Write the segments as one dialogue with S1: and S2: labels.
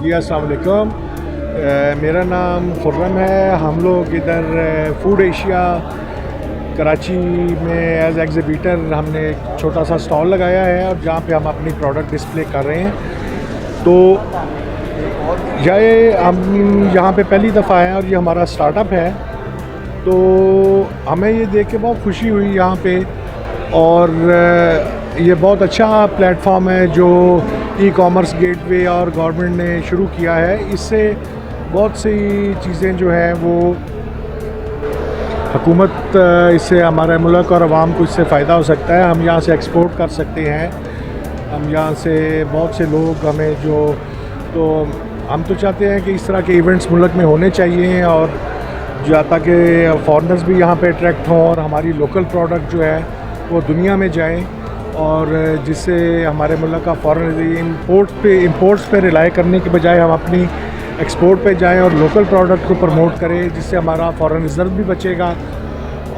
S1: जी अस्सलाम वालेकुम। मेरा नाम खुर्रम है। हम लोग इधर फूड एशिया कराची में एज एग्ज़िबिटर हमने एक छोटा सा स्टॉल लगाया है और जहाँ पे हम अपनी प्रोडक्ट डिस्प्ले कर रहे हैं। तो ये हम यहाँ पे पहली दफ़ा आए हैं और ये हमारा स्टार्टअप है। तो हमें ये देख के बहुत खुशी हुई यहाँ पे, और ये बहुत अच्छा प्लेटफॉर्म है जो ई कॉमर्स गेटवे और गवर्नमेंट ने शुरू किया है। इससे बहुत सी चीज़ें जो हैं वो हुकूमत, इससे हमारे मुल्क और आवाम को इससे फ़ायदा हो सकता है। हम यहाँ से एक्सपोर्ट कर सकते हैं। हम यहाँ से बहुत से लोग हमें तो हम तो चाहते हैं कि इस तरह के इवेंट्स मुल्क में होने चाहिए, और जो ताकि फॉरेनर्स भी यहाँ पे अट्रैक्ट हों और हमारी लोकल प्रोडक्ट जो है वो दुनिया में जाएं, और जिससे हमारे मुल्क का फॉरेन इंपोर्ट्स पे रिलाई करने के बजाय हम अपनी एक्सपोर्ट पे जाएं और लोकल प्रोडक्ट को प्रमोट करें, जिससे हमारा फॉरेन रिज़र्व भी बचेगा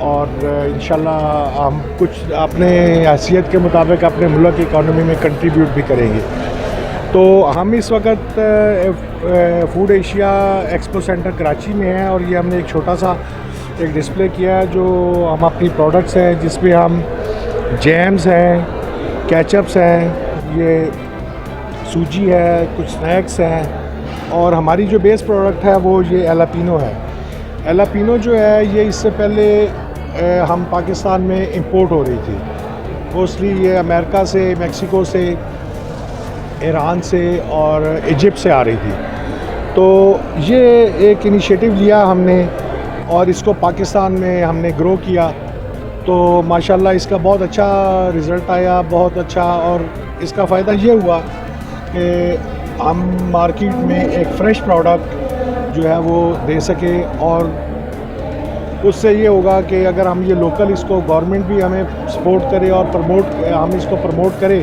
S1: और इंशाल्लाह हम कुछ अपने हैसियत के मुताबिक अपने मुल्क की इकॉनमी में कंट्रीब्यूट भी करेंगे। तो हम इस वक्त food Asia expo centre Karachi में हैं, और ये हमने एक छोटा सा एक डिस्प्ले किया है जो हम अपनी प्रोडक्ट्स हैं, जिसमें हम जैम्स हैं, केचप्स हैं, ये सूजी है, कुछ स्नैक्स हैं, और हमारी जो बेस प्रोडक्ट है वो ये एलापिनो है। एलापिनो जो है ये इससे पहले हम पाकिस्तान में इंपोर्ट हो रही थी, मोस्टली ये अमेरिका से, मेक्सिको से, ईरान से और इजिप्ट से आ रही थी। तो ये एक इनिशिएटिव लिया हमने और इसको पाकिस्तान में हमने ग्रो किया। तो माशाल्लाह इसका बहुत अच्छा रिज़ल्ट आया, बहुत अच्छा, और इसका फ़ायदा ये हुआ कि हम मार्केट में एक फ़्रेश प्रोडक्ट जो है वो दे सके, और उससे ये होगा कि अगर हम ये लोकल इसको गवर्नमेंट भी हमें सपोर्ट करे और हम इसको प्रमोट करें,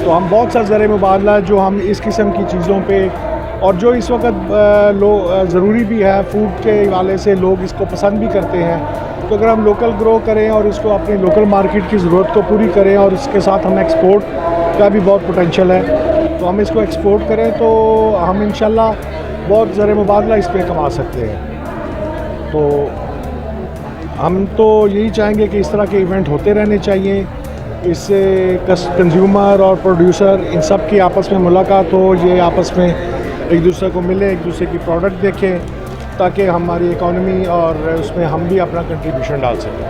S1: तो हम बहुत सा ज़र मुबादला जो हम इस किस्म की चीज़ों पे, और जो इस वक्त ज़रूरी भी है फूड के हवाले से, लोग इसको पसंद भी करते हैं। तो अगर हम लोकल ग्रो करें और इसको अपनी लोकल मार्केट की ज़रूरत को पूरी करें, और इसके साथ हम एक्सपोर्ट का भी बहुत पोटेंशियल है, तो हम इसको एक्सपोर्ट करें तो हम इंशाल्लाह बहुत ज़र मुबादला इस पर कमा सकते हैं। तो हम तो यही चाहेंगे कि इस तरह के इवेंट होते रहने चाहिए। इससे कंज्यूमर और प्रोड्यूसर इन सब की आपस में मुलाकात हो, ये आपस में एक दूसरे को मिले, एक दूसरे की प्रोडक्ट देखें, ताकि हमारी इकॉनमी और उसमें हम भी अपना कंट्रीब्यूशन डाल सकें।